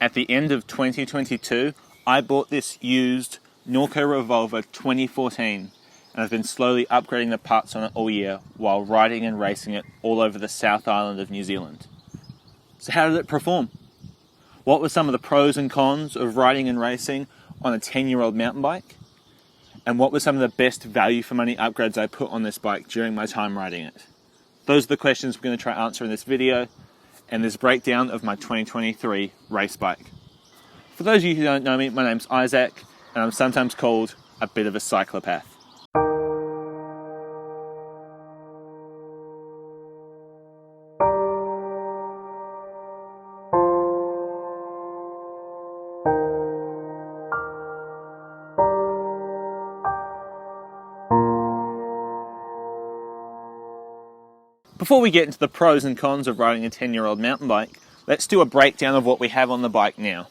At the end of 2022, I bought this used Norco Revolver 2014, and I've been slowly upgrading the parts on it all year while riding and racing it all over the South Island of New Zealand. So how did it perform? What were some of the pros and cons of riding and racing on a 10-year-old mountain bike? And what were some of the best value for money upgrades I put on this bike during my time riding it? Those are the questions we're going to try to answer in this video and this breakdown of my 2023 race bike. For those of you who don't know me, my name's Isaac, and I'm sometimes called a bit of a cyclopath. Before we get into the pros and cons of riding a 10-year-old mountain bike, let's do a breakdown of what we have on the bike now.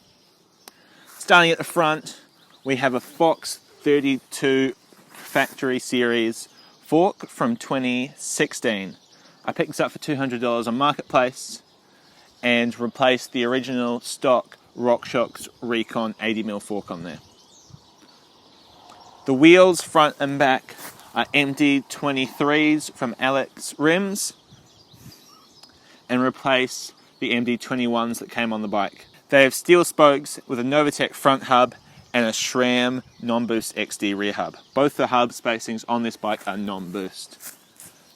Starting at the front, we have a Fox 32 Factory Series fork from 2016. I picked this up for $200 on Marketplace and replaced the original stock RockShox Recon 80mm fork on there. The wheels, front and back, are MD23s from Alex Rims and replace the MD21s that came on the bike. They have steel spokes with a Novatec front hub and a SRAM non-boost XD rear hub. Both the hub spacings on this bike are non-boost.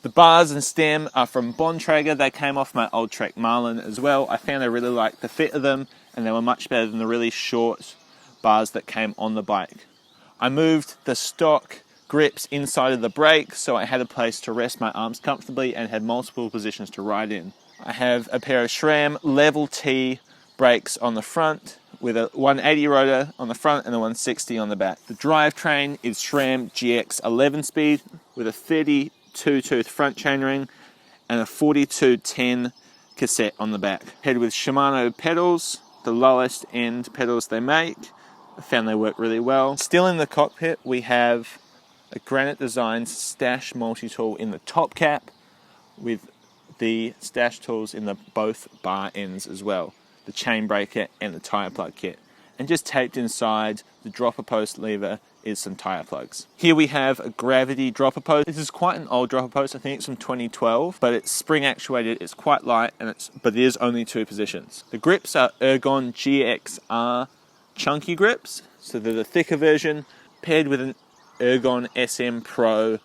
The bars and stem are from Bontrager. They came off my old Trek Marlin as well. I found I really liked the fit of them, and they were much better than the really short bars that came on the bike. I moved the stock grips inside of the brake, so I had a place to rest my arms comfortably and had multiple positions to ride in. I have a pair of SRAM Level T brakes on the front with a 180 rotor on the front and a 160 on the back. The drivetrain is SRAM GX 11-speed with a 32 tooth front chainring and a 4210 cassette on the back. Paired with Shimano pedals, the lowest end pedals they make. I found they work really well. Still in the cockpit, we have a Granite Designs Stash multi-tool in the top cap with the Stash tools in the both bar ends as well, the chain breaker and the tyre plug kit. And just taped inside the dropper post lever is some tyre plugs. Here we have a Gravity dropper post. This is quite an old dropper post, I think it's from 2012, but it's spring actuated, it's quite light, but it is only 2 positions. The grips are Ergon GXR chunky grips, so they're the thicker version, paired with an Ergon SM Pro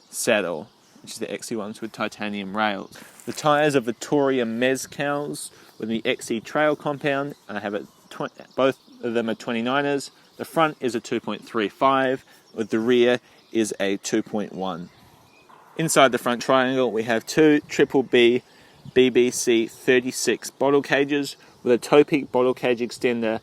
saddle, which is the XC ones with titanium rails. The tyres are Vittoria Mezcals with the XC Trail compound, and I have both of them are 29ers. The front is a 2.35, with the rear is a 2.1. Inside the front triangle, we have 2 Triple B BBC 36 bottle cages with a toe peak bottle cage extender,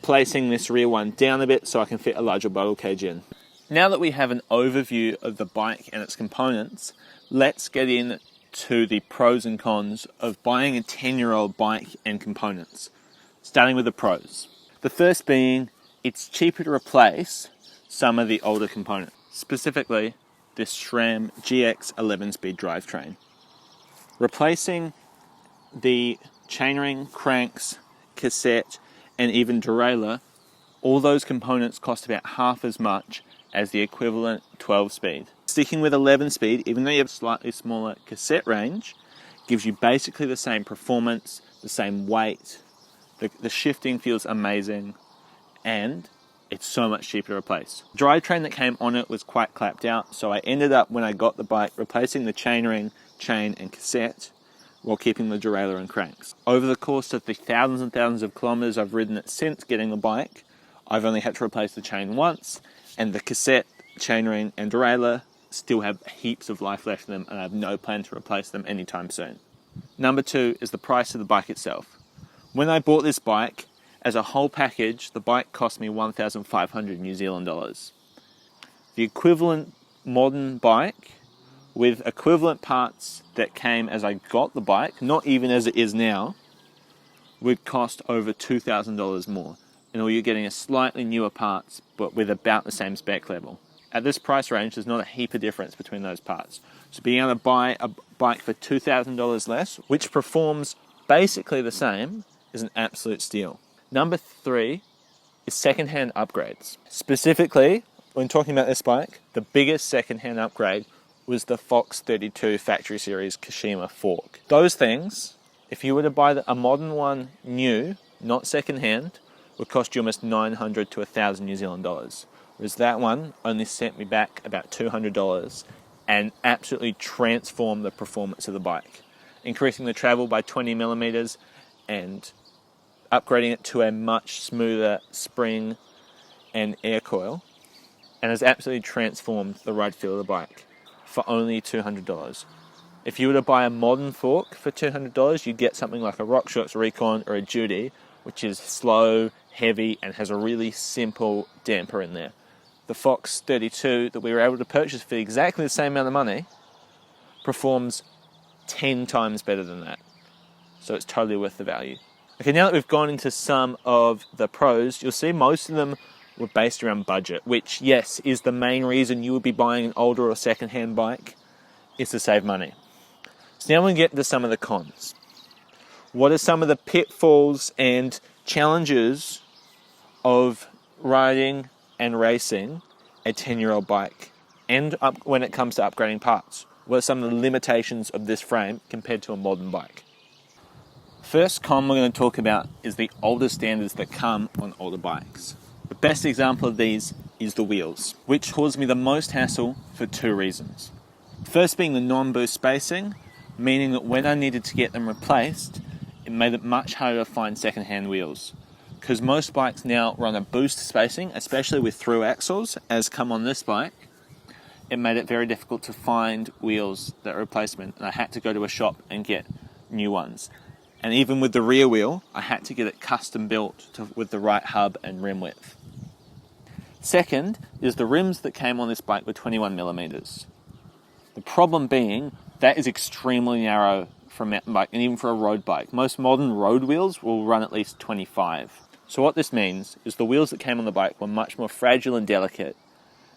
placing this rear one down a bit so I can fit a larger bottle cage in. Now that we have an overview of the bike and its components, let's get into the pros and cons of buying a 10-year-old bike and components. Starting with the pros. The first being, it's cheaper to replace some of the older components, specifically this SRAM GX 11-speed drivetrain. Replacing the chainring, cranks, cassette, and even derailleur, all those components cost about half as much as the equivalent 12-speed. Sticking with 11-speed, even though you have a slightly smaller cassette range, gives you basically the same performance, the same weight, the shifting feels amazing, and it's so much cheaper to replace. The drivetrain that came on it was quite clapped out, so I ended up, when I got the bike, replacing the chainring, chain, and cassette, while keeping the derailleur and cranks. Over the course of the thousands and thousands of kilometers I've ridden it since getting the bike, I've only had to replace the chain once, and the cassette, chainring, and derailleur still have heaps of life left in them, and I have no plan to replace them anytime soon. Number 2 is the price of the bike itself. When I bought this bike, as a whole package, the bike cost me 1,500 New Zealand dollars. The equivalent modern bike, with equivalent parts that came as I got the bike, not even as it is now, would cost over $2,000 more. And you're getting a slightly newer parts, but with about the same spec level. At this price range, there's not a heap of difference between those parts. So being able to buy a bike for $2,000 less, which performs basically the same, is an absolute steal. Number 3 is second-hand upgrades. Specifically, when talking about this bike, the biggest second-hand upgrade was the Fox 32 Factory Series Kashima fork. Those things, if you were to buy a modern one new, not second-hand, would cost you almost $900 to $1,000 New Zealand dollars. Whereas that one only sent me back about $200 and absolutely transformed the performance of the bike, increasing the travel by 20 millimeters and upgrading it to a much smoother spring and air coil, and has absolutely transformed the ride feel of the bike for only $200. If you were to buy a modern fork for $200, you'd get something like a RockShox Recon or a Judy, which is slow, heavy, and has a really simple damper in there. The Fox 32 that we were able to purchase for exactly the same amount of money performs 10 times better than that. So it's totally worth the value. Okay, now that we've gone into some of the pros, you'll see most of them were based around budget, which, yes, is the main reason you would be buying an older or second-hand bike, is to save money. So now we get into some of the cons. What are some of the pitfalls and challenges of riding and racing a 10-year-old bike, and when it comes to upgrading parts? What are some of the limitations of this frame compared to a modern bike? First con we're going to talk about is the older standards that come on older bikes. The best example of these is the wheels, which caused me the most hassle for 2 reasons. First being the non-boost spacing, meaning that when I needed to get them replaced, it made it much harder to find second-hand wheels. Because most bikes now run a boost spacing, especially with through axles, as come on this bike, it made it very difficult to find wheels that are replacement, and I had to go to a shop and get new ones. And even with the rear wheel, I had to get it custom built with the right hub and rim width. Second is the rims that came on this bike were 21 millimeters. The problem being that is extremely narrow for a mountain bike and even for a road bike. Most modern road wheels will run at least 25. So what this means is the wheels that came on the bike were much more fragile and delicate,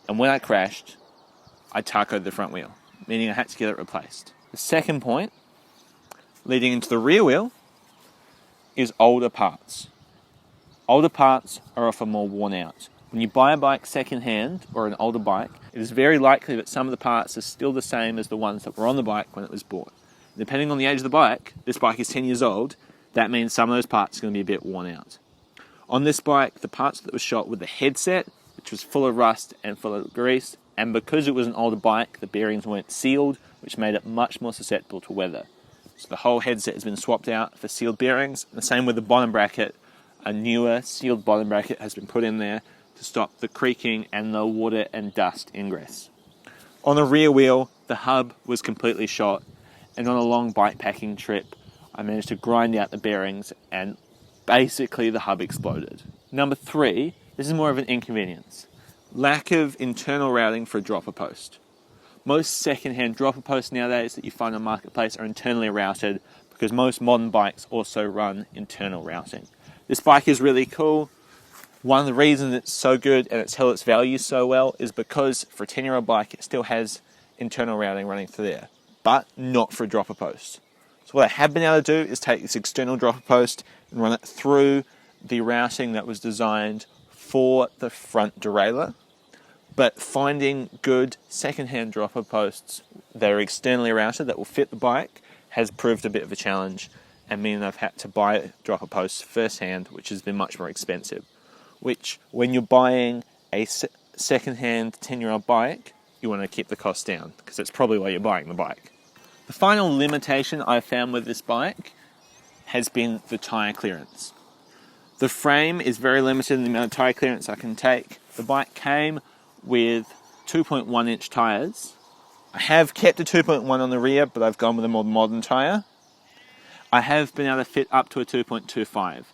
and when I crashed, I tacoed the front wheel, meaning I had to get it replaced. The second point, leading into the rear wheel, is older parts. Older parts are often more worn out. When you buy a bike second-hand or an older bike, it is very likely that some of the parts are still the same as the ones that were on the bike when it was bought. Depending on the age of the bike, this bike is 10 years old, that means some of those parts are going to be a bit worn out. On this bike, the parts that were shot with the headset, which was full of rust and full of grease, and because it was an older bike, the bearings weren't sealed, which made it much more susceptible to weather. So the whole headset has been swapped out for sealed bearings. The same with the bottom bracket. A newer sealed bottom bracket has been put in there to stop the creaking and the water and dust ingress. On the rear wheel, the hub was completely shot, and on a long bike packing trip, I managed to grind out the bearings and basically the hub exploded. Number 3, this is more of an inconvenience. Lack of internal routing for a dropper post. Most second-hand dropper posts nowadays that you find on Marketplace are internally routed because most modern bikes also run internal routing. This bike is really cool. One of the reasons it's so good and it's held its value so well is because for a 10-year-old bike it still has internal routing running through there, but not for a dropper post. So what I have been able to do is take this external dropper post and run it through the routing that was designed for the front derailleur. But finding good second-hand dropper posts that are externally routed that will fit the bike has proved a bit of a challenge, and meaning I've had to buy dropper posts first-hand, which has been much more expensive. Which, when you're buying a second-hand 10-year-old bike, you want to keep the cost down, because that's probably why you're buying the bike. The final limitation I've found with this bike has been the tyre clearance. The frame is very limited in the amount of tyre clearance I can take. The bike came with 2.1 inch tyres. I have kept a 2.1 on the rear, but I've gone with a more modern tyre. I have been able to fit up to a 2.25.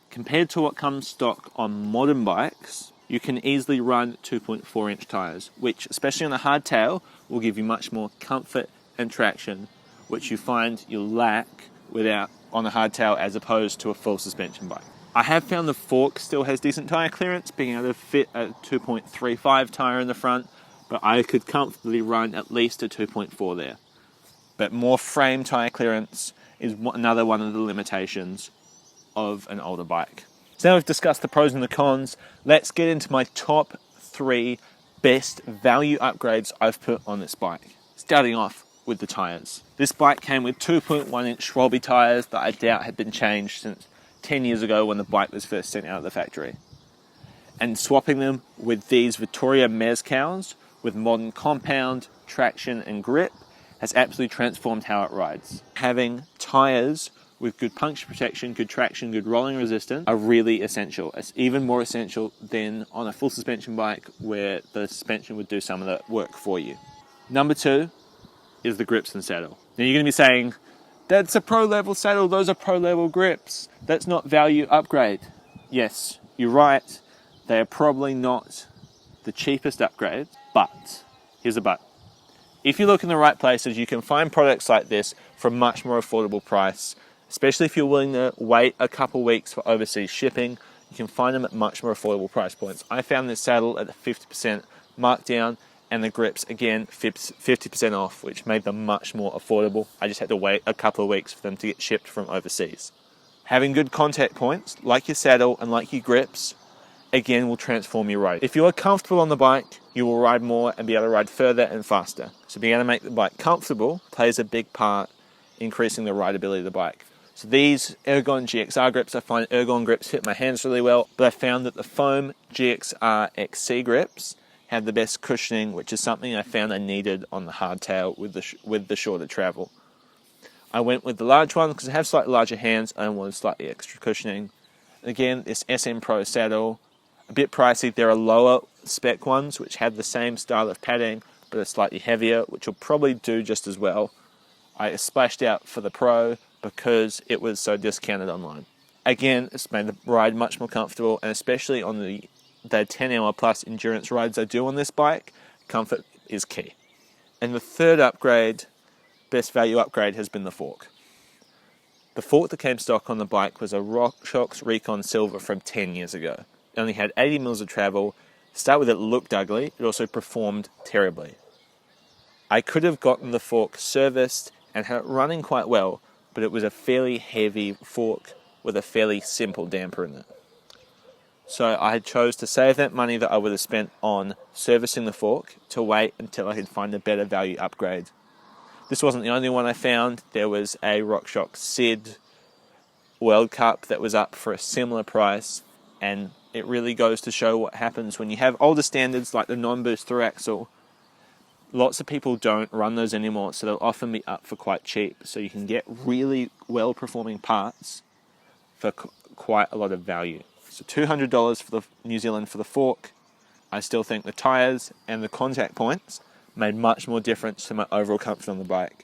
Compared to what comes stock on modern bikes, you can easily run 2.4 inch tyres, which, especially on a hardtail, will give you much more comfort and traction, which you find you'll lack without on a hardtail as opposed to a full suspension bike. I have found the fork still has decent tyre clearance, being able to fit a 2.35 tyre in the front, but I could comfortably run at least a 2.4 there. But more frame tyre clearance is another one of the limitations of an older bike. So now we've discussed the pros and the cons, let's get into my top 3 best value upgrades I've put on this bike. Starting off with the tyres. This bike came with 2.1 inch Schwalbe tyres that I doubt had been changed since 10 years ago when the bike was first sent out of the factory. And swapping them with these Vittoria Mezcows with modern compound, traction and grip has absolutely transformed how it rides. Having tyres with good puncture protection, good traction, good rolling resistance are really essential. It's even more essential than on a full suspension bike where the suspension would do some of the work for you. Number 2 is the grips and saddle. Now you're going to be saying, that's a pro level saddle, those are pro level grips. That's not value upgrade. Yes, you're right. They are probably not the cheapest upgrade, but here's a but. If you look in the right places, you can find products like this for a much more affordable price, especially if you're willing to wait a couple weeks for overseas shipping. You can find them at much more affordable price points. I found this saddle at the 50% markdown and the grips, again, 50% off, which made them much more affordable. I just had to wait a couple of weeks for them to get shipped from overseas. Having good contact points, like your saddle and like your grips, again, will transform your ride. If you are comfortable on the bike, you will ride more and be able to ride further and faster. So being able to make the bike comfortable plays a big part in increasing the rideability of the bike. So these Ergon GXR grips, I find Ergon grips fit my hands really well, but I found that the foam GXR XC grips have the best cushioning, which is something I found I needed on the hardtail with the shorter travel. I went with the large one because I have slightly larger hands and I wanted slightly extra cushioning. Again, this SM Pro saddle, a bit pricey. There are lower spec ones which have the same style of padding but are slightly heavier, which will probably do just as well. I splashed out for the Pro because it was so discounted online. Again, it's made the ride much more comfortable, and especially on the 10-hour plus endurance rides I do on this bike, comfort is key. And the third upgrade, best value upgrade, has been the fork. The fork that came stock on the bike was a RockShox Recon Silver from 10 years ago. It only had 80 mils of travel. To start with, it looked ugly. It also performed terribly. I could have gotten the fork serviced and had it running quite well, but it was a fairly heavy fork with a fairly simple damper in it. So I chose to save that money that I would have spent on servicing the fork to wait until I could find a better value upgrade. This wasn't the only one I found. There was a RockShox Sid World Cup that was up for a similar price, and it really goes to show what happens when you have older standards like the non-boost through axle. Lots of people don't run those anymore, so they'll often be up for quite cheap. So you can get really well-performing parts for quite a lot of value. So $200 for the New Zealand for the fork. I still think the tyres and the contact points made much more difference to my overall comfort on the bike.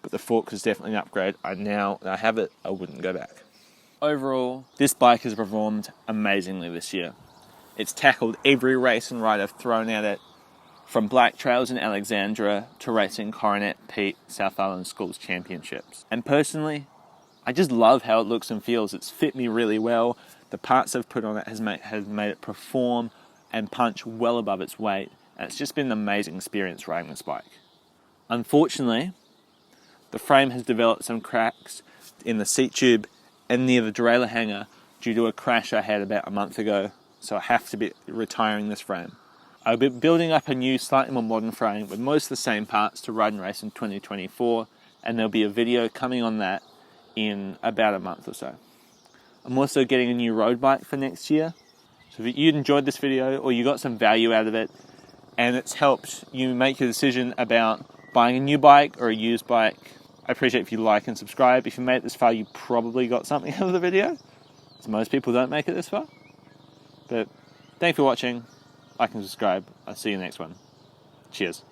But the fork was definitely an upgrade. Now that I have it, I wouldn't go back. Overall, this bike has performed amazingly this year. It's tackled every race and ride I've thrown at it, from Black Trails in Alexandra to racing Coronet Pete South Island Schools Championships. And personally, I just love how it looks and feels. It's fit me really well. The parts I've put on it has made it perform and punch well above its weight. And it's just been an amazing experience riding this bike. Unfortunately, the frame has developed some cracks in the seat tube and near the derailleur hanger due to a crash I had about a month ago. So I have to be retiring this frame. I'll be building up a new, slightly more modern frame with most of the same parts to ride and race in 2024, and there'll be a video coming on that in about a month or so. I'm also getting a new road bike for next year. So if you enjoyed this video or you got some value out of it and it's helped you make a decision about buying a new bike or a used bike, I appreciate if you like and subscribe. If you made it this far, you probably got something out of the video. So most people don't make it this far. But thanks for watching. Like and subscribe. I'll see you next one. Cheers.